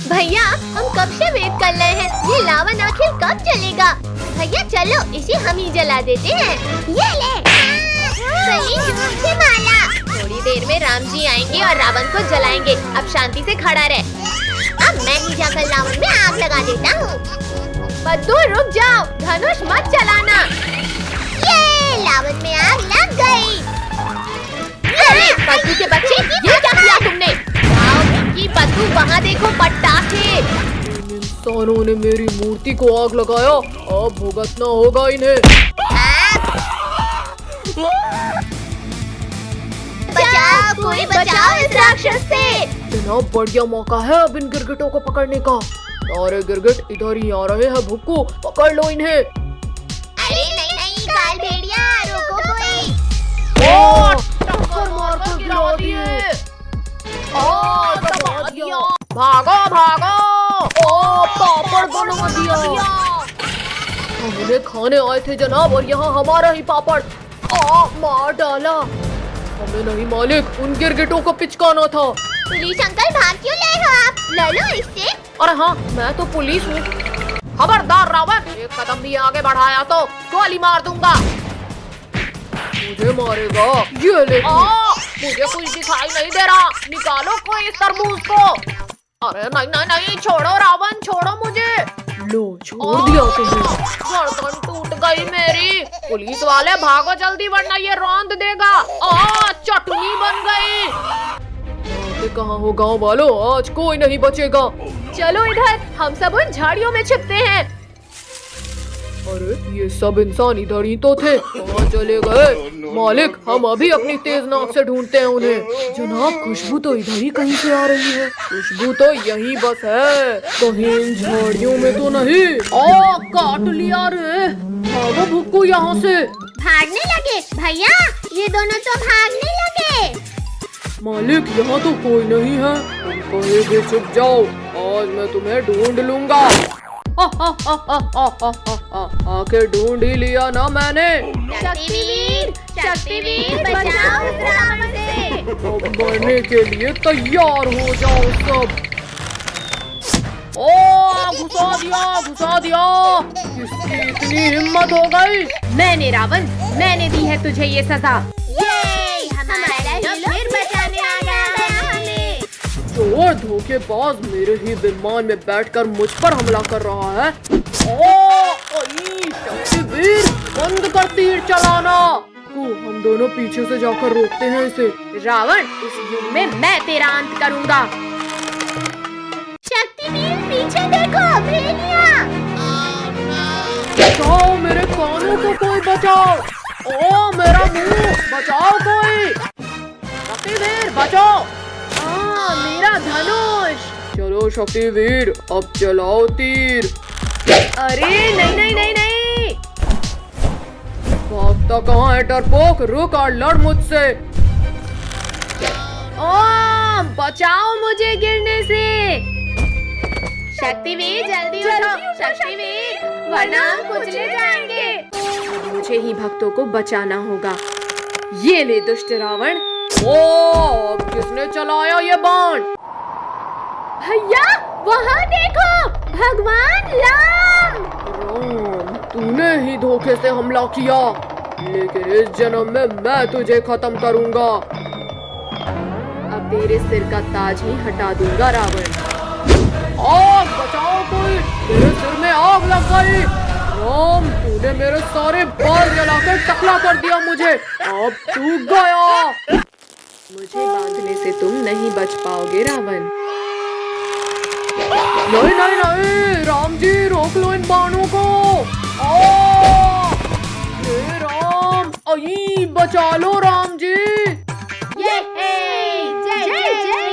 भैया हम कब से वेट कर रहे हैं, ये लावन आखिर कब चलेगा। भैया चलो इसे हम ही जला देते हैं। ये ले माला। थोड़ी देर में राम जी आएंगे और रावण को जलाएंगे। अब शांति से खड़ा रहे। अब मैं ही जाकर लावन में आग लगा देता हूँ। बद्दू रुक जाओ, धनुष मत चलाना। ये लावन में आग लग गई। अरे बद्दू के बच्चे, ये क्या किया तुमने? पिंकी बद्दू वहाँ देखो पटाखे। इंसानों ने मेरी मूर्ति को आग लगाया, अब भुगतना होगा इन्हें। बचाओ, कोई बचाओ इस राक्षस से। जनाब बढ़िया मौका है अब इन गिरगिटों को पकड़ने का। सारे गिरगिट इधर ही आ रहे हैं, भुक्कू पकड़ लो इन्हें। अरे नहीं काल भेड़िया, रोको कोई। टक्कर मार कर गिरा दिए। दबा दिया। भागो भागो। पापड़ बना दिया। हम उन्हें खाने आए थे जनाब, और यहाँ हमारा ही पापड़ मार डाला। हमें नहीं मालिक, उन गिरगिटों को पिचकाना था। पुलिस अंकल भाग क्यों ले हो आप? ले लो इससे। अरे हाँ, मैं तो पुलिस हूँ। खबरदार रावण, एक कदम भी आगे बढ़ाया तो गोली मार दूंगा। मुझे मारेगा? ये ले। मुझे कुछ दिखाई नहीं दे रहा, निकालो कोई इस तरबूज को। अरे नहीं, छोड़ो रावण, छोड़ो मुझे। लो छोड़ दिया तुम्हें। गर्दन टूट गई मेरी। पुलिस वाले भागो जल्दी, वरना ये रौंद देगा। चटनी बन गई। कहाँ हो गाँव वालों, आज कोई नहीं बचेगा। चलो इधर, हम सब उन झाड़ियों में छिपते हैं। अरे ये सब इंसान इधर ही तो थे, कहाँ चले गए? मालिक हम अभी अपनी तेज नाक से ढूंढते हैं उन्हें। जनाब खुशबू तो इधर ही कहीं से आ रही है। खुशबू तो यही बस है, कहीं इन झाड़ियों में तो नहीं। काट लिया रे। भागो भुक्कू यहाँ से। भागने लगे भैया, ये दोनों तो भागने लगे। मालिक यहाँ तो कोई नहीं है, तुम कहीं भी छुप जाओ, आज मैं तुम्हें ढूंढ लूंगा। आखिर ढूंढ ही लिया ना मैंने। शक्तिवीर बचाओ इस रावण से। अब मरने के लिए तैयार हो जाओ सब। घुसा दिया। किसकी इतनी हिम्मत हो गई? मैंने रावण, मैंने दी है तुझे ये सजा। हमारा हीरो फिर बचाने आ गया हमें। चोर धोखेबाज मेरे ही विमान में बैठकर मुझ पर हमला कर रहा है। शक्तिवीर बंद कर तीर चलाना। हम दोनों पीछे से जाकर रोकते हैं इसे। रावण, इस युग में मैं तेरा अंत करूंगा। शक्तिवीर पीछे देखो, भेड़िया। बचाओ मेरे कानों को, कोई बचाओ। मेरा मुंह बचाओ कोई। शक्तिवीर बचाओ। मेरा धनुष। चलो शक्तिवीर, अब चलाओ तीर। अरे नहीं। भागता कहाँ है डरपोक, रुक और लड़ मुझसे। बचाओ मुझे गिरने से। शक्तिवीर जल्दी उठो, शक्तिवीर, वरना हम कुचले जाएंगे। मुझे ही भक्तों को बचाना होगा। ये ले दुष्ट रावण। अब किसने चलाया ये बाण? भैया वहाँ देखो, भगवान राम। तूने ही धोखे से हमला किया, लेकिन इस जन्म में मैं तुझे खत्म करूंगा। अब तेरे सिर का ताज ही हटा दूंगा रावण। आग बचाओ कोई, मेरे सिर में आग लग गई। राम, तूने मेरे सारे बाल जलाकर टकला कर दिया मुझे, अब तू गया। मुझे बांधने से तुम नहीं बच पाओगे रावण। नहीं, राम जी रोक लो इन बाणों को। हे राम, बचा लो राम जी। जय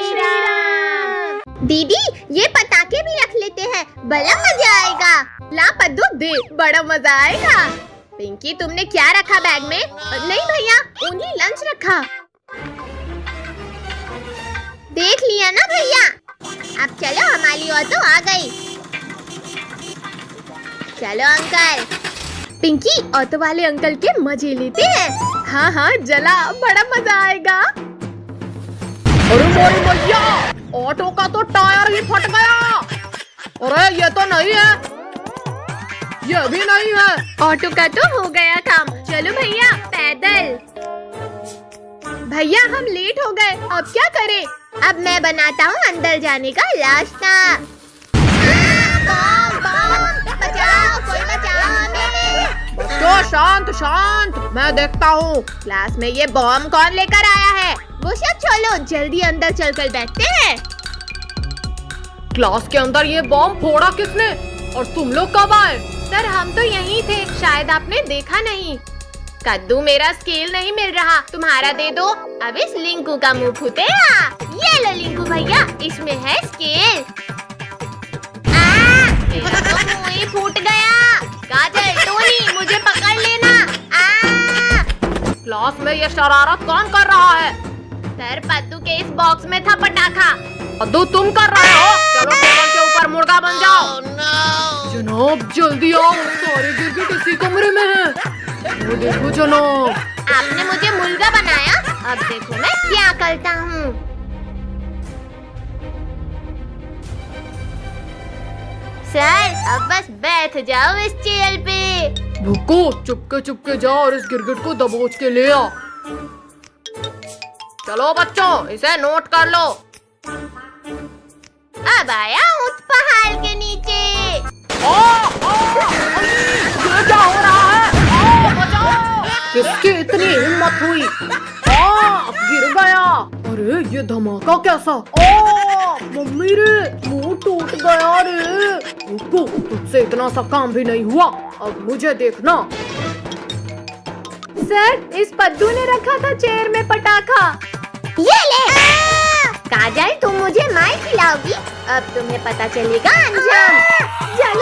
श्री राम। दीदी ये पटाखे भी रख लेते हैं, बड़ा मजा आएगा। ला पद्दू दे, बड़ा मजा आएगा। पिंकी तुमने क्या रखा बैग में? नहीं भैया, ओनली लंच रखा। देख लिया ना भैया। अब चलो, हमारी ऑटो आ गई। चलो अंकल। पिंकी ऑटो वाले अंकल के मजे लेते हैं। हाँ जला, बड़ा मजा आएगा। अरे मोरी मैया, ऑटो का तो टायर ही फट गया। अरे ये तो नहीं है, ये भी नहीं है। ऑटो का तो हो गया काम। चलो भैया पैदल। भैया हम लेट हो गए, अब क्या करें? अब मैं बनाता हूँ अंदर जाने का रास्ता। बम, बम, बचाओ, कोई बचाओ हमें। बच्चों शांत शांत, मैं देखता हूँ। क्लास में ये बॉम्ब कौन लेकर आया है? वो सब छोड़ो, जल्दी अंदर चलकर बैठते हैं। क्लास के अंदर ये बॉम्ब फोड़ा किसने और तुम लोग कब आए? सर हम तो यहीं थे, शायद आपने देखा नहीं। कद्दू मेरा स्केल नहीं मिल रहा, तुम्हारा दे दो। अब इस लिंकू का मुंह फूटेगा। ये लो लिंकू भैया, इसमें है स्केल। मेरा तो मुंह ही फूट गया। काजल, टोनी, मुझे पकड़ लेना। क्लास में ये शरारत कौन कर रहा है? सर पद्दू के इस बॉक्स में था पटाखा। कद्दू तुम कर रहे हो? चलो टेबल के ऊपर मुर्गा बन जाओ। जनाब जल्दी आओ, सारे गिरगिट इसी कमरे में हैं। वो देखो जनाब। आपने मुझे मुर्गा बनाया, अब देखो मैं क्या करता हूँ। सर अब बस बैठ जाओ इस चेयर पे। भुक्को चुपके चुपके जा और इस गिरगिट को दबोच के ले आ। चलो बच्चों इसे नोट कर लो। अब आया उस पहाड़ के नीचे। ये क्या हो रहा है? बचाओ! किसकी इतनी हिम्मत हुई? गिर गया। अरे ये धमाका कैसा? मम्मी रे, मुंह टूट गया रे। रुको, तुझसे इतना सा काम भी नहीं हुआ, अब मुझे देखना। सर इस पद्दू ने रखा था चेयर में पटाखा। ये ले। काजल तुम मुझे मार खिलाओगी, अब तुम्हें पता चलेगा अंजाम। जल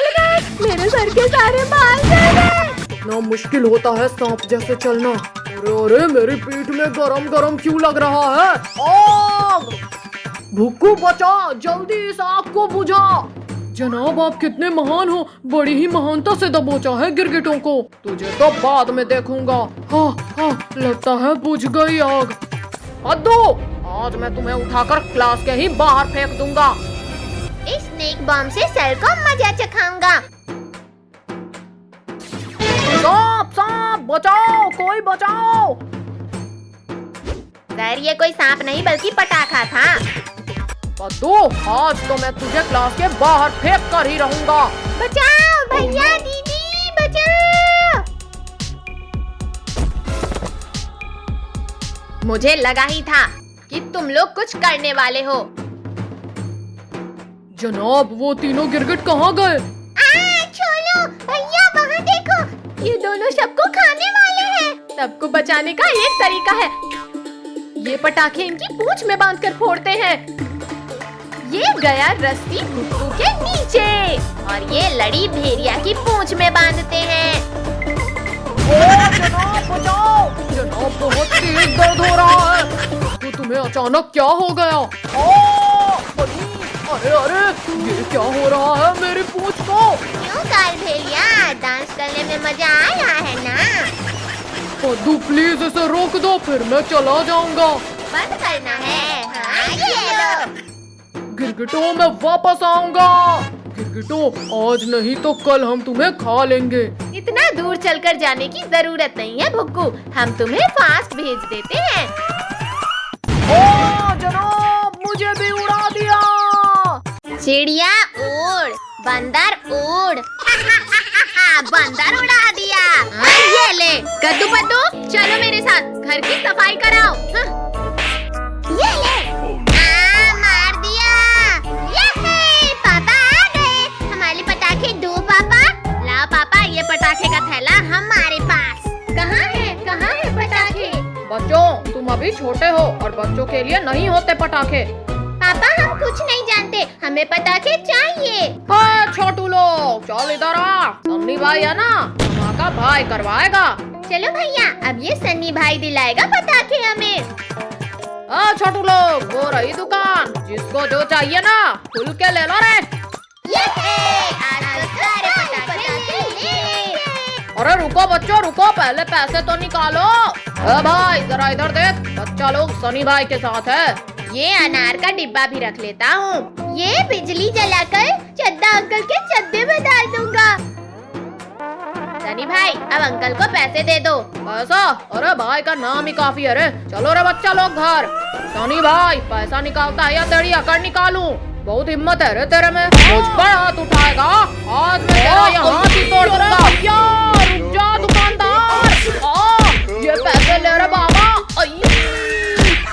गए, मेरे सर के सारे बाल जल गए। इतना मुश्किल होता है सांप जैसे चलना। अरे अरे मेरी पीठ में गरम गरम क्यों लग रहा है? आग! भुक्कू बचा, जल्दी इस आग को बुझा। जनाब आप कितने महान हो, बड़ी ही महानता से दबोचा है गिरगिटों को। तुझे तो बाद में देखूंगा। हाँ हाँ, लगता है बुझ गई आग। कद्दू, आज मैं तुम्हें उठाकर क्लास के ही बाहर फेंक दूंगा। इस स्नेक बॉम्ब से सर को मजा चखाऊंगा। सांप सांप बचाओ, कोई बचाओ। सर ये कोई सांप नहीं बल्कि पटाखा था। कद्दू, आज तो मैं तुझे क्लास के बाहर फेंक कर ही रहूंगा। बचाओ भैया, दीदी बचाओ। मुझे लगा ही था कि तुम लोग कुछ करने वाले हो। जनाब वो तीनों गिरगिट कहाँ गए? छोड़ो भैया, वहाँ देखो, ये दोनों सबको खाने वाले हैं। सबको बचाने का एक तरीका है, ये पटाखे इनकी पूंछ में बांधकर फोड़ते हैं। ये गया रस्सी भुक्कू के नीचे और ये लड़ी भेड़िया की पूंछ में बांधते हैं। जनाब बचाओ, जनाब बहुत तेज दर्द हो रहा है। तो तुम्हें अचानक क्या हो गया? अरे अरे ये क्या हो रहा है मेरी पूंछ को? क्यों काल भेड़िया, डांस करने में मजा आ रहा है ना? कद्दू प्लीज इसे रोक दो, फिर मैं चला जाऊंगा। बंद करना है। हाँ ये लो। गिरगिटों मैं वापस आऊंगा। गिरगिटों आज नहीं तो कल हम तुम्हें खा लेंगे। इतना दूर चलकर जाने की जरूरत नहीं है भुक्कू, हम तुम्हें फास्ट भेज देते हैं। जनाब मुझे भी उड़ा दिया। चिड़िया उड़, बंदर उड़। बंदर उड़ा दिया। ये ले कद्दू पद्दू, चलो मेरे साथ घर की सफाई कराओ। ये ले। मार दिया। ये पापा आ गए, हमारे पटाखे दो पापा। लाओ पापा ये पटाखे का थैला हमारे पास। कहाँ है पटाखे? बच्चों तुम अभी छोटे हो और बच्चों के लिए नहीं होते पटाखे। पापा हम कुछ नहीं जानते, हमें पटाखे चाहिए। छोटू लोग चल इधर आ, सन्नी भाई है ना, धमाका भाई करवाएगा। चलो भैया, अब ये सन्नी भाई दिलाएगा पटाखे हमें। छोटू लोग वो रही दुकान, जिसको जो चाहिए ना खुल के ले लो रे। आज तो सारे पटाखे ले। अरे रुको बच्चों रुको, पहले पैसे तो निकालो। भाई जरा इधर देख, बच्चा लोग सनी भाई के साथ है। ये अनार का डिब्बा भी रख लेता हूँ। ये बिजली जलाकर अंकल के चड्डे में डाल दूंगा। सनी भाई अब अंकल को पैसे दे दो। पैसा? अरे भाई का नाम ही काफी है रे। चलो रे बच्चा लोग घर। सनी भाई पैसा निकालता है या तेरी अकड़ निकालूं? बहुत हिम्मत है रे तेरे में। मुझ पर हाथ उठाएगा आज मैं तेरा ये हाथ ही तोड़ दूंगा। रुक जा दुकानदार। ये पैसे ले रे बाबा।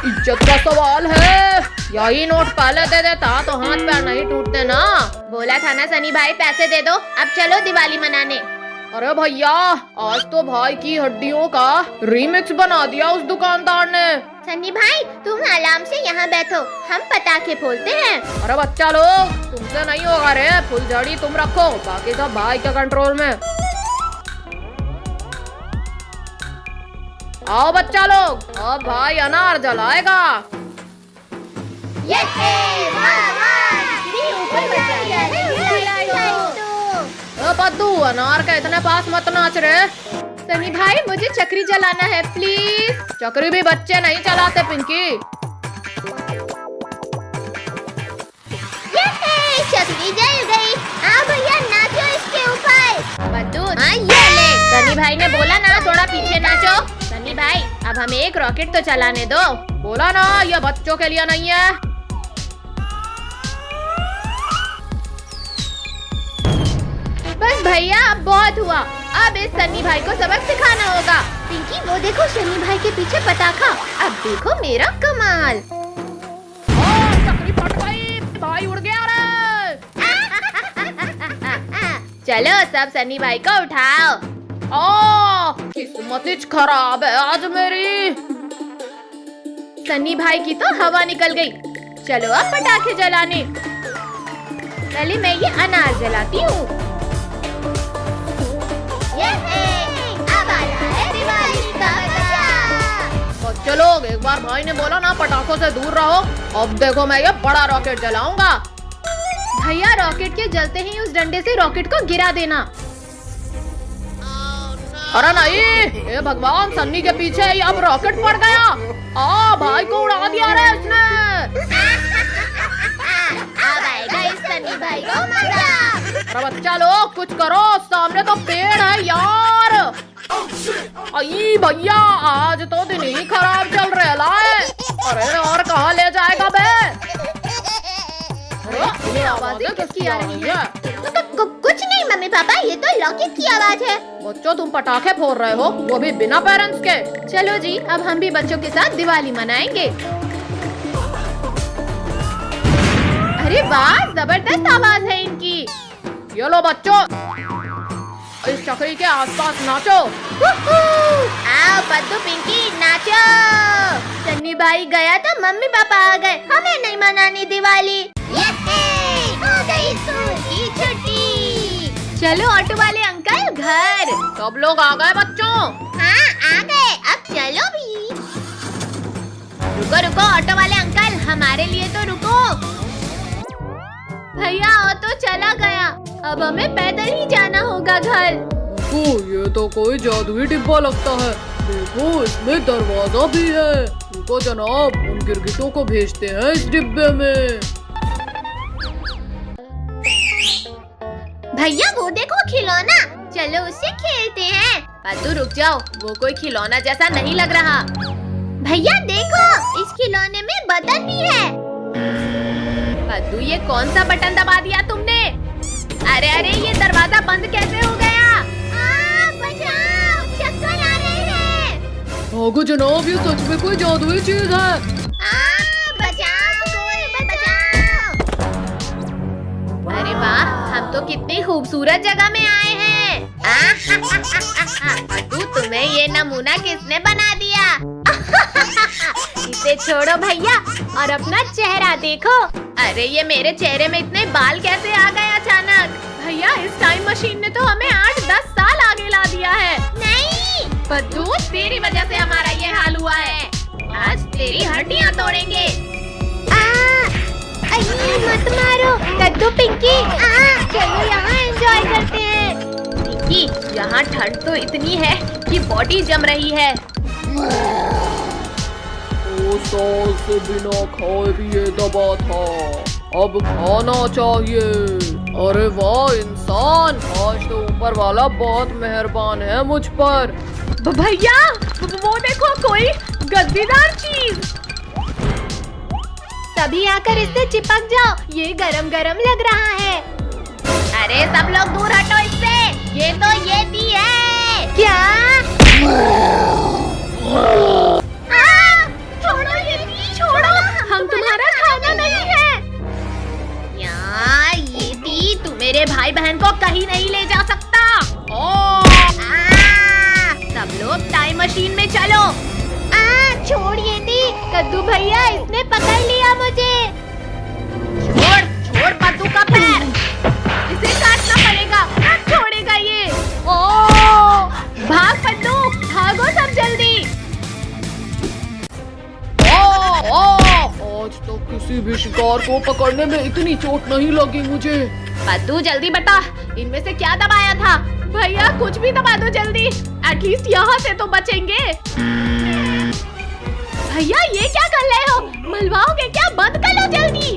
इज्जत का सवाल है। यही नोट पहले दे देता तो हाथ पैर नहीं टूटते ना। बोला था ना सनी भाई पैसे दे दो। अब चलो दिवाली मनाने। अरे भैया आज तो भाई की हड्डियों का रीमिक्स बना दिया उस दुकानदार ने। सनी भाई तुम आराम से यहाँ बैठो, हम पटाखे फोड़ते हैं। अरे बच्चा लोग तुमसे नहीं होगा रे। फुलझड़ी तुम रखो, बाकी सब भाई के कंट्रोल में। आओ बच्चा लोग, अब भाई अनार जलाएगा। पद्दू अनार के इतने पास मत नाच रे। सनी भाई मुझे चक्री जलाना है प्लीज। चक्री भी बच्चे नहीं चलाते पिंकी। चक्री जल गई। भैया नाचो इसके ऊपर। बद्दू हाँ ये ले। सनी भाई ने बोला ना थोड़ा पीछे नाचो। सनी भाई अब हमें एक रॉकेट तो चलाने दो। बोला ना ये बच्चों के लिए नहीं है। बस भैया अब बहुत हुआ। अब इस सनी भाई को सबक सिखाना होगा। पिंकी वो देखो सनी भाई के पीछे पटाखा। अब देखो मेरा कमाल। चक्री फट गई, भाई उड़ गया रे। चलो सब सनी भाई को उठाओ। किस्मत खराब है आज मेरी। सनी भाई की तो हवा निकल गई। चलो अब पटाखे जलाने। पहले मैं ये अनार जलाती हूँ। अब आ रहा है दिवाली का मजा। बच्चे लोग एक बार भाई ने बोला ना पटाखों से दूर रहो। अब देखो मैं ये बड़ा रॉकेट जलाऊंगा। भैया रॉकेट के जलते ही उस डंडे से रॉकेट को गिरा देना। अरे नहीं, ये भगवान सन्नी के पीछे ही अब रॉकेट पड़ गया। भाई को उड़ा दिया रे इसने। अब आएगा इस सनी भाई को मजा। अरे बच्चा लोग कुछ करो, सामने तो पेड़ है यार। आई भैया आज तो दिन ही खराब चल रहा है। अरे और कहाँ ले जाएगा बे? ये आवाजें किसकी आ रही है? कुछ नहीं मम्मी पापा, ये तो रॉकेट की आवाज है। बच्चों तुम पटाखे फोड़ रहे हो, वो भी बिना पेरेंट्स के। चलो जी अब हम भी बच्चों के साथ दिवाली मनाएंगे। अरे वाह जबरदस्त आवाज है इनकी। ये लो बच्चों इस चक्री के आसपास नाचो। आओ पद्दू पिंकी नाचो। सन्नी भाई गया तो मम्मी पापा आ गए। हमें नहीं मनानी दिवाली। हो गई स्कूल की छुट्टी। चलो ऑटो वाले अंकल घर। सब लोग आ गए बच्चों। हाँ आ गए, अब चलो भी। रुको रुको ऑटो वाले अंकल, हमारे लिए तो रुको। भैया ऑटो चला गया, अब हमें पैदल ही जाना होगा घर। ये तो कोई जादुई डिब्बा लगता है। देखो इसमें दरवाजा भी है। रुको जनाब, उन गिरगिटों को भेजते हैं इस डिब्बे में। भैया वो देखो खिलौना, चलो उससे खेलते हैं। पद्दू रुक जाओ, वो कोई खिलौना जैसा नहीं लग रहा। भैया देखो इस खिलौने में बटन भी है। पद्दू ये कौन सा बटन दबा दिया तुमने? अरे अरे ये दरवाजा बंद कैसे हो गया? बचाओ, चक्कर आ रहे हैं। भागो जनाब, ये सच में कोई जादुई चीज है। बचाओ कोई बचाओ। अरे वाह, हम तो कितनी खूबसूरत जगह में आए हैं। पद्दू तुम्हें ये नमूना किसने बना दिया? इसे छोड़ो भैया और अपना चेहरा देखो। अरे ये मेरे चेहरे में इतने बाल कैसे आ गए अचानक? भैया इस टाइम मशीन ने तो हमें 8-10 साल आगे ला दिया है। नहीं पद्दू तेरी वजह से हमारा ये हाल हुआ है। आज तेरी हड्डियाँ तोड़ेंगे। मत मारो कद्दू पिंकी। चलो यहाँ एंजॉय करते हैं। पिंकी यहाँ ठंड तो इतनी है कि बॉडी जम रही है। 2 साल से बिना खाए पिए दबा था, अब खाना चाहिए। अरे वाह इंसान, आज तो ऊपर वाला बहुत मेहरबान है मुझ पर। भैया वो देखो कोई गद्दीदार चीज। सभी आकर इससे चिपक जाओ, ये गरम गरम लग रहा है। अरे सब लोग दूर हटो इससे, ये तो येती है। क्या? छोड़ो येती, छोड़ो, हम तुम्हारा खाना नहीं है। यार येती, तू मेरे भाई बहन को कहीं नहीं ले जा सकता। सब लोग टाइम मशीन में चलो। छोड़ येती, कद्दू भैया इसने पकड़ लिया मुझे। छोड़ पद्दू का पैर, इसे काटना पड़ेगा, ना छोड़ेगा ये। भाग पद्दू, भागो सब जल्दी। आज तो किसी भी शिकार को पकड़ने में इतनी चोट नहीं लगी मुझे। पद्दू जल्दी बता, इनमें से क्या दबाया था? भैया कुछ भी दबा दो जल्दी, एटलीस्ट यहाँ से तो बचेंगे। भैया ये क्या कर रहे हो? मलवाओगे क्या? बंद कर लो जल्दी।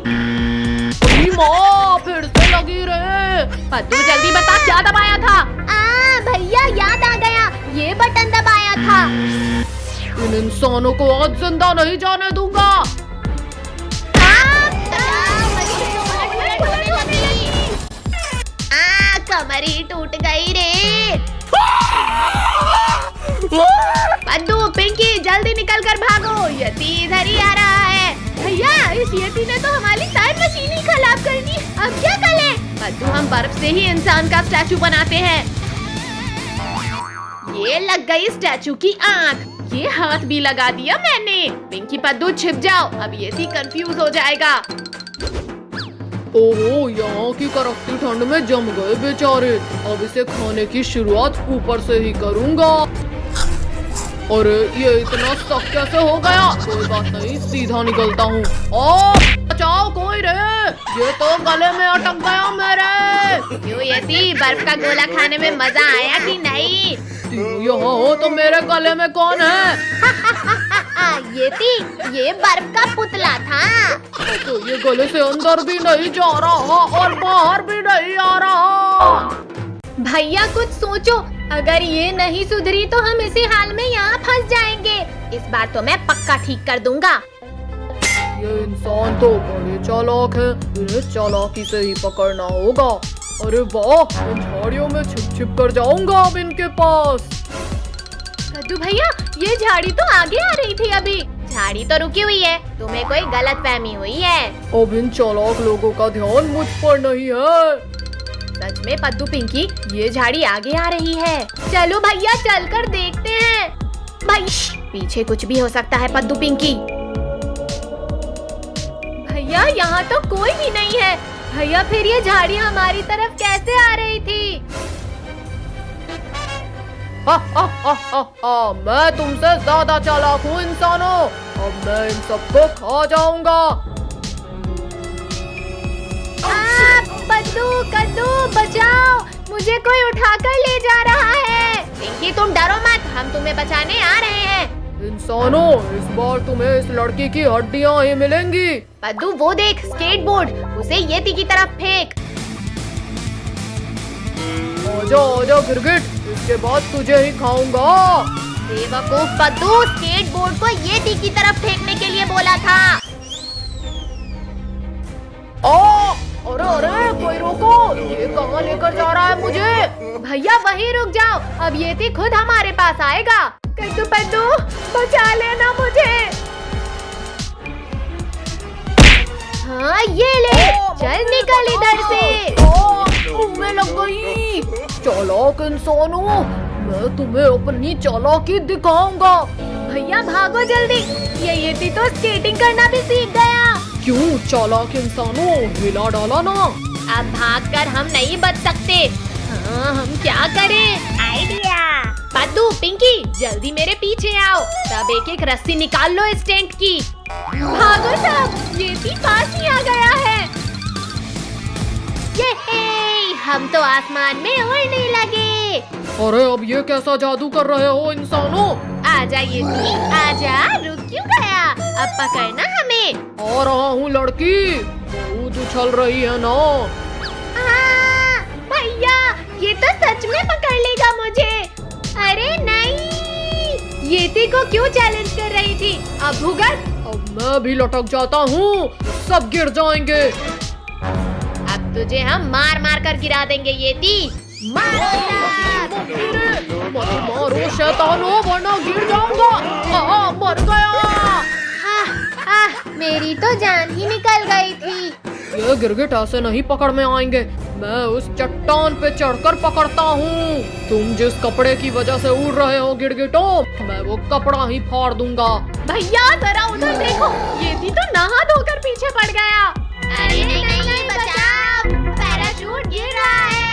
माँ फिर से लगी रहे। पद्दू जल्दी बता क्या दबाया था? भैया याद आ गया, ये बटन दबाया था। इन इंसानों को आज जिंदा नहीं जाने दूंगा। कमर ही टूट गई रे। पद्दू, पिंकी जल्दी निकल कर भागो, यती इधर ही आ रहा है। भैया इस यती ने तो हमारी टाइम मशीन ही खराब कर दी, अब क्या करें? पद्दू हम बर्फ से ही इंसान का स्टैचू बनाते हैं। ये लग गई स्टैचू की आँख, ये हाथ भी लगा दिया मैंने। पिंकी पद्दू छिप जाओ, अब यती कंफ्यूज हो जाएगा। ओहो, यहाँ की कड़कती ठंड में जम गए बेचारे। अब इसे खाने की शुरुआत ऊपर से ही करूँगा। अरे ये इतना सख्त कैसे हो गया? कोई बात नहीं, सीधा निकलता हूँ। बचाओ कोई रे, ये तो गले में अटक गया मेरे। क्यों यती, बर्फ का गोला खाने में मजा आया कि नहीं? यहाँ हो तो मेरे गले में कौन है? येती, ये बर्फ का पुतला था। तो ये गले से अंदर भी नहीं जा रहा और बाहर भी नहीं आ रहा। भैया कुछ सोचो, अगर ये नहीं सुधरी तो हम इसी हाल में यहाँ फंस जाएंगे। इस बार तो मैं पक्का ठीक कर दूंगा। ये इंसान तो बड़े चालाक है, इन्हें चालाकी से ही पकड़ना होगा। अरे वाह, इन झाड़ियों में छिप छिप कर जाऊंगा अब इनके पास। कद्दू भैया ये झाड़ी तो आगे आ रही थी अभी। झाड़ी तो रुकी हुई है, तुम्हें कोई गलतफहमी हुई है। अब इन चालाक लोगों का ध्यान मुझ पर नहीं है। सच में पद्दू पिंकी, ये झाड़ी आगे आ रही है। चलो भैया चलकर देखते हैं। भाई पीछे कुछ भी हो सकता है पद्दू पिंकी। भैया यहाँ तो कोई भी नहीं है। भैया फिर ये झाड़ी हमारी तरफ कैसे आ रही थी? मैं तुमसे ज्यादा चालाक हूँ इंसानों, अब मैं इन सबको खा जाऊंगा। पद्दू, कद्दू बचाओ, मुझे कोई उठाकर ले जा रहा है। पिंकी तुम डरो मत, हम तुम्हें बचाने आ रहे हैं। इंसानों, इस बार तुम्हें इस लड़की की हड्डियाँ ही मिलेंगी। पद्दू वो देख स्केटबोर्ड, उसे येती की तरफ फेंक। आजा आजा गिरगिट, इसके बाद तुझे ही खाऊंगा। बेवकूफ पद्दू, स्केटबोर्ड को येती की तरफ फेंकने के लिए बोला था। अरे अरे कोई रोको, ये कहाँ लेकर जा रहा है मुझे? भैया वहीं रुक जाओ, अब येती खुद हमारे पास आएगा। कद्दू पद्दू बचा लेना मुझे। हाँ ये ले, चल निकल इधर से। तुम्हें लग गई। चालाक इंसानों, मैं तुम्हें अपनी चालाकी दिखाऊंगा। भैया भागो जल्दी, ये येती तो स्केटिंग करना भी सीख गया। क्यों चालाक इंसानों, हिला डाला ना। अब भागकर हम नहीं बच सकते। हाँ हम क्या करें? आइडिया। पद्दू पिंकी जल्दी मेरे पीछे आओ, सब एक एक रस्सी निकाल लो इस टेंट की। भागो सब, येती पास ही आ गया है। ये हम तो आसमान में उड़ने लगे। अरे अब ये कैसा जादू कर रहे हो इंसानों? आजा येती आजा, रुक क्यों गया? अब पकड़ना हमें। आ रहा हूँ लड़की। बहुत उछल रही है ना। भैया ये तो सच में पकड़ लेगा मुझे। अरे नहीं, येती को क्यों चैलेंज कर रही थी? अब भुगत। अब मैं भी लटक जाता हूँ, सब गिर जाएंगे। अब तुझे हम मार मार कर गिरा देंगे येती। मारो शैतानो, वरना गिर जाऊंगा। मर गया। मेरी तो जान ही निकल गई थी। ये गिरगिट ऐसे नहीं पकड़ में आएंगे। मैं उस चट्टान पे चढ़कर पकड़ता हूँ। तुम जिस कपड़े की वजह से उड़ रहे हो गिरगिटों, मैं वो कपड़ा ही फाड़ दूंगा। भैया जरा उधर देखो, येती तो नहा धोकर पीछे पड़ गया। अरे नहीं, बचाओ, पैराशूट गिर रहा है।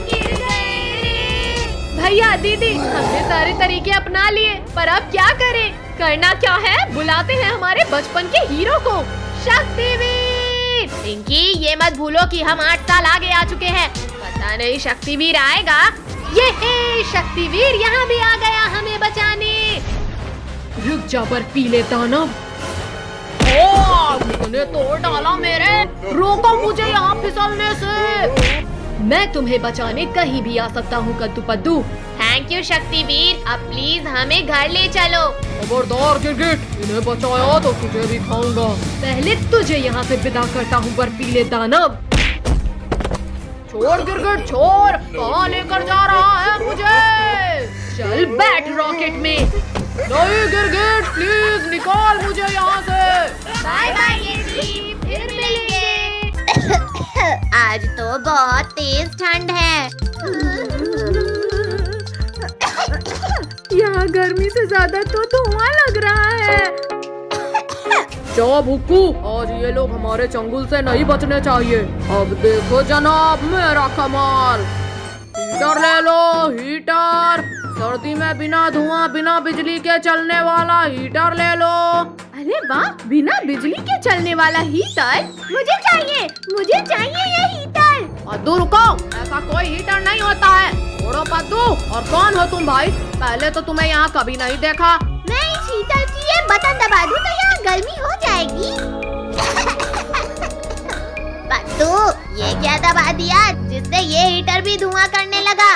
गिर गए। भैया दीदी, हमने सारे तरीके अपना लिए, पर अब क्या करें? करना क्या है? बुलाते हैं हमारे बचपन के हीरो को, शक्तिवीर। पिंकी, ये मत भूलो कि हम 8 साल आगे आ चुके हैं। पता नहीं शक्तिवीर आएगा। ये शक्तिवीर यहाँ भी आ गया हमें बचाने। रुक जा बर्फीले दानव। तुमने तोड़ डाला मेरे। रोको मुझे यहाँ फिसलने से। मैं तुम्हें बचाने कहीं भी आ सकता हूँ कद्दू पद्दू। थैंक यू शक्तिवीर, अब प्लीज हमें घर ले चलो। खबरदार गिरगिट, इन्हें बचाया तो तुझे भी खाऊंगा। पहले तुझे यहाँ से विदा करता हूँ बर्फीले दानव। छोड़ गिरगिट छोड़, कहाँ लेकर जा रहा है मुझे? चल बैठ रॉकेट में। नहीं गिरगिट, प्लीज निकाल मुझे यहाँ से। बाय बाय येती, फिर मिलेंगे। आज तो बहुत तेज ठंड है। यहाँ गर्मी से ज्यादा तो धुआं लग रहा है। जा भुक्कू, आज ये लोग हमारे चंगुल से नहीं बचने चाहिए। अब देखो जनाब मेरा कमाल। हीटर ले लो, हीटर। सर्दी में बिना धुआं बिना बिजली के चलने वाला हीटर ले लो। अरे वाह, बिना बिजली के चलने वाला हीटर मुझे चाहिए ये हीटर। पद्दू रुको, ऐसा कोई हीटर नहीं होता है। छोड़ो पद्दू, और कौन हो तुम भाई? पहले तो तुम्हें यहाँ कभी नहीं देखा। मैं इस हीटर की ये बटन दबा दूं तो यहाँ गर्मी हो जाएगी। पद्दू, ये क्या दबा दिया जिससे ये हीटर भी धुआं करने लगा?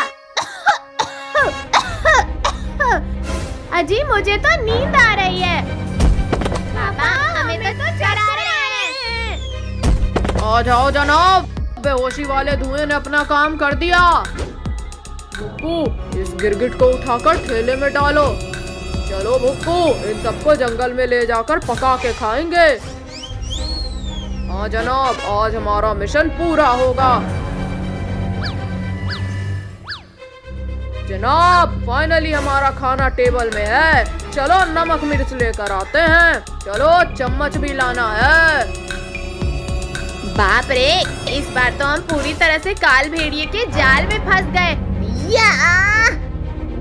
अजी मुझे तो नींद आ रही है। पापा, हमें तो चढ़ा रहे हैं। आ जाओ जनाब, बेहोशी वाले धुएं ने अपना काम कर दिया। भुक्कू, इस गिरगिट को उठाकर ठेले में डालो। चलो भुक्कू, इन सबको जंगल में ले जाकर पका के खाएंगे। हाँ जनाब, आज हमारा मिशन पूरा होगा। जनाब, फाइनली हमारा खाना टेबल में है। चलो नमक मिर्च लेकर आते हैं। चलो चम्मच भी लाना है। बाप रे, इस बार तो हम पूरी तरह से काल भेड़िए के जाल में फंस गए। या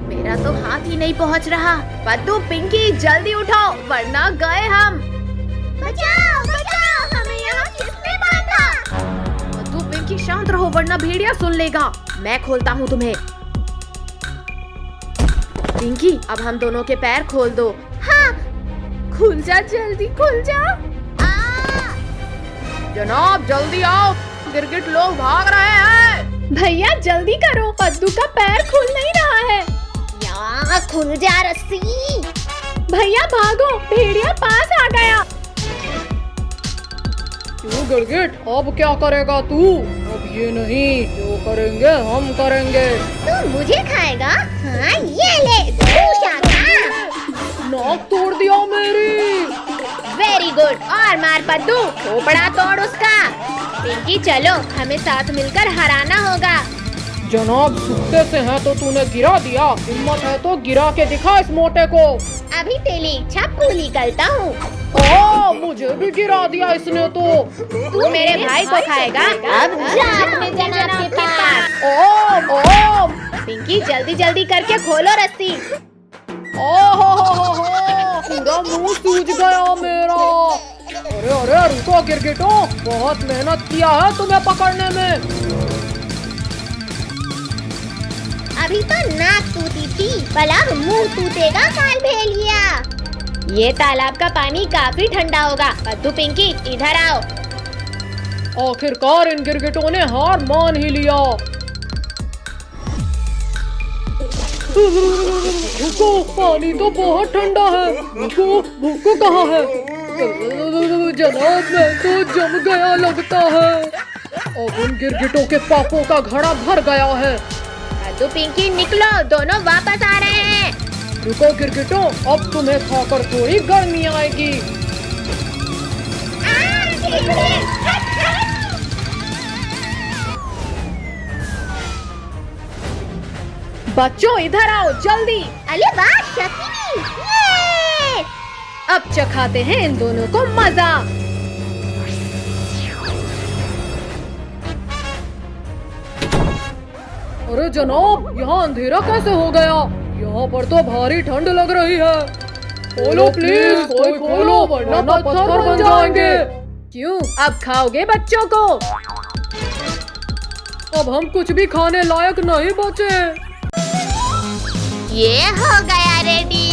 मेरा तो हाथ ही नहीं पहुंच रहा। पद्दू, पिंकी जल्दी उठाओ वरना गए हम। बचाओ बचाओ, हमें यहाँ किसने बांधा? पद्दू पिंकी शांत रहो वरना भेड़िया सुन लेगा। मैं खोलता हूँ तुम्हें। पिंकी, अब हम दोनों के पैर खोल दो। हाँ, खुल जा, जल्दी खुल जा। जनाब जल्दी आओ, गिरगिट लोग भाग रहे हैं। भैया जल्दी करो, पद्दू का पैर खुल नहीं रहा है। यहाँ खुल जा रस्सी। भैया भागो, भेड़िया पास आ गया। क्यों गिरगिट, अब क्या करेगा तू? अब ये नहीं, जो करेंगे हम करेंगे। तू मुझे खाएगा? हाँ, ये ले, नाक तोड़ दिया मेरी। वेरी गुड, और मार पद्दू, खोपड़ा तोड़ उसका। पिंकी चलो, हमें साथ मिलकर हराना होगा। जनाब, सुत्ते से है तो तूने गिरा दिया। हिम्मत है तो गिरा के दिखा इस मोटे को। अभी तेरी इच्छा पूरी करता हूँ। मुझे भी गिरा दिया इसने तो। तू मेरे भाई को खाएगा? अब जा अपने जनाब के पास। पिंकी जल्दी जल्दी करके खोलो रस्सी। पूरा मुंह सूज गया मेरा। अरे अरे रुको गिरगिटों, बहुत मेहनत किया है तुम्हें पकड़ने में। अभी तो नाक टूटी थी, भला मुंह टूटेगा काल भेड़िया। ये तालाब का पानी काफी ठंडा होगा। पद्दू पिंकी इधर आओ। आखिरकार इन गिरगिटों ने हार मान ही लिया। भुक्को, पानी तो बहुत ठंडा है। भुक्को, भुक्को कहाँ है? जनाब मैं तो जम गया लगता है। अब इन गिरगिटों के पापों का घड़ा भर गया है। पद्दू पिंकी निकलो, दोनों वापस आ रहे हैं। रुको गिरगिटों, अब तुम्हें खाकर थोड़ी गर्मी आएगी। बच्चों इधर आओ जल्दी। अरे वाह शक्ति, ये! अब चखाते हैं इन दोनों को मजा। अरे जनाब, यहाँ अंधेरा कैसे हो गया? यहाँ पर तो भारी ठंड लग रही है। खोलो प्लीज, कोई खोलो वरना पत्थर बन जाएंगे। क्यों, अब खाओगे बच्चों को? अब हम कुछ भी खाने लायक नहीं बचे। ये हो गया रेडी।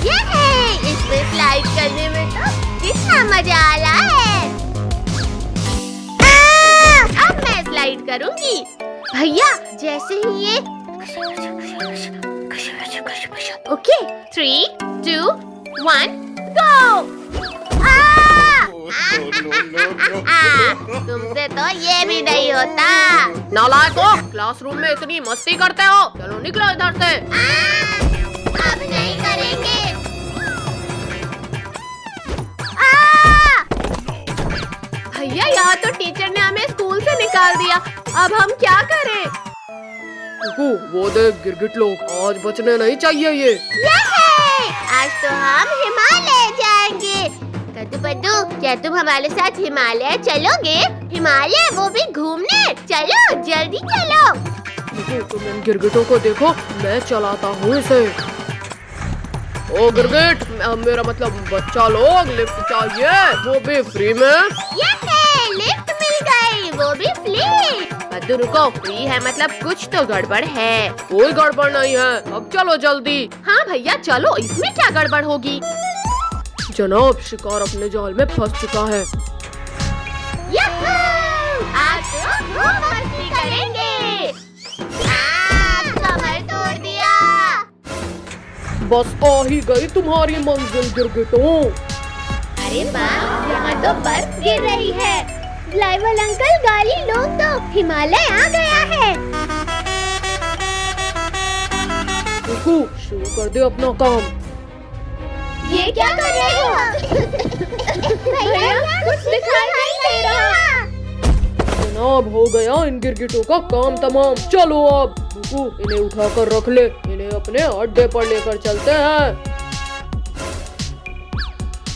ये है, इसमें स्लाइड करने में तो कितना मजा आ रहा है। अब मैं स्लाइड करूंगी। भैया जैसे ही ये ओके 3, 2, 1 गो। तुमसे तो ये भी नहीं होता। नालायको, क्लासरूम में इतनी मस्ती करते हो। चलो निकलो इधर से। अब नहीं करेंगे। भैया यहाँ तो टीचर ने हमें स्कूल से निकाल दिया। अब हम क्या करें? वो देख गिरगिट लोग, आज बचने नहीं चाहिए ये। आज तो हम हिमालय जाएंगे। कद्दू पद्दू, क्या तुम हमारे साथ हिमालय चलोगे? हिमालय, वो भी घूमने। चलो जल्दी चलो। तुम इन गिरगिटों को देखो, मैं चलाता हूँ इसे। ओ गिरगिट, मेरा मतलब बच्चा लोग, लिफ्ट चाहिए, वो भी फ्री में। लिफ्ट मिल गई, वो भी फ्री। पद्दू रुको, फ्री है मतलब कुछ तो गड़बड़ है। कोई गड़बड़ नहीं है, अब चलो जल्दी। हाँ भैया चलो, इसमें क्या गड़बड़ होगी? जनाब, शिकार अपने जाल में फंस चुका है। आज तो खूब मस्ती करेंगे। कमर तोड़ दिया। बस आ ही गई तुम्हारी मंजिल गिरगिटों। अरे वाह, यहाँ तो बर्फ गिर रही है। ड्राइवर अंकल, गाड़ी लोग तो हिमालय आ गया है। रुको, शुरू कर दे अपना काम। ये क्या कर रहे हो? भैया कुछ दिखाई नहीं दे रहा। जनाब, हो गया इन गिरगिटों का काम तमाम। चलो अब। रुको, इन्हें उठाकर रख ले, इन्हें अपने अड्डे पर लेकर चलते हैं।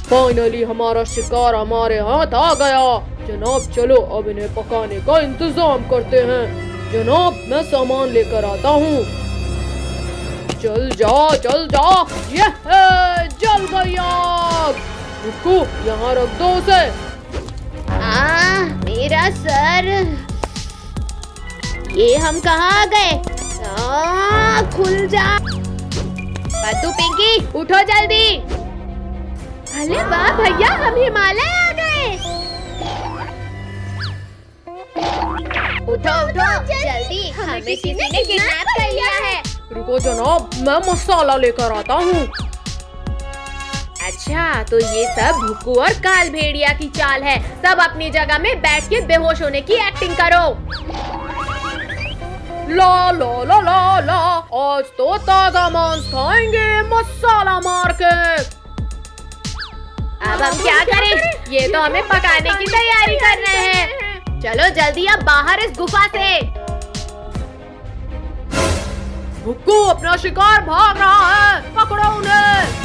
फाइनली हमारा शिकार हमारे हाथ आ गया। जनाब चलो, अब इन्हें पकाने का इंतजाम करते हैं। जनाब, मैं सामान लेकर आता हूँ। चल जा, चल जा। ये है, जल गई आग। रुको, यहाँ रख दो उसे। मेरा सर। ये हम कहाँ आ गए? खुल जा। पद्दू पिंकी, उठो जल्दी। अरे वाह भैया, हम हिमालय आ गए। उठो उठो जल्दी, हमें किसी ने किडनैप कर लिया है। रुको जनाब, मैं मसाला लेकर आता हूँ। अच्छा, तो ये सब भुक्कू और काल भेड़िया की चाल है। सब अपनी जगह में बैठ के बेहोश होने की एक्टिंग करो। ला ला ला ला ला, आज तो ताजा मांस खाएंगे मसाला मार के। अब हम क्या करें? ये तो हमें पकाने की तैयारी कर रहे हैं। चलो जल्दी अब बाहर इस गुफा से। भुक्कू, अपना शिकार भाग रहा है, पकड़ो उन्हें।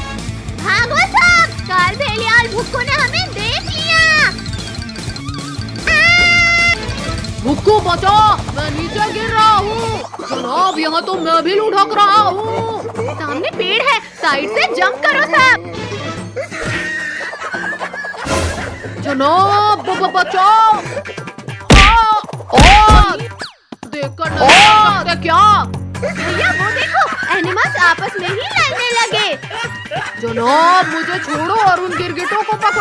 भागो सब, काल भेड़िया और भुक्कू ने हमें देख लिया। भुक्कू बचो, मैं नीचे गिर रहा हूँ। जनाब, यहाँ तो मैं भी लुढ़क रहा हूँ। सामने पेड़ है, साइड से जंप करो सब। जनाब, बचाओ। देखकर नहीं सकते क्या? भैया वो देखो, एनिमल्स आपस में ही लड़ने लगे। ना, मुझे छोड़ो और उन गिरगिटों को पकड़ो।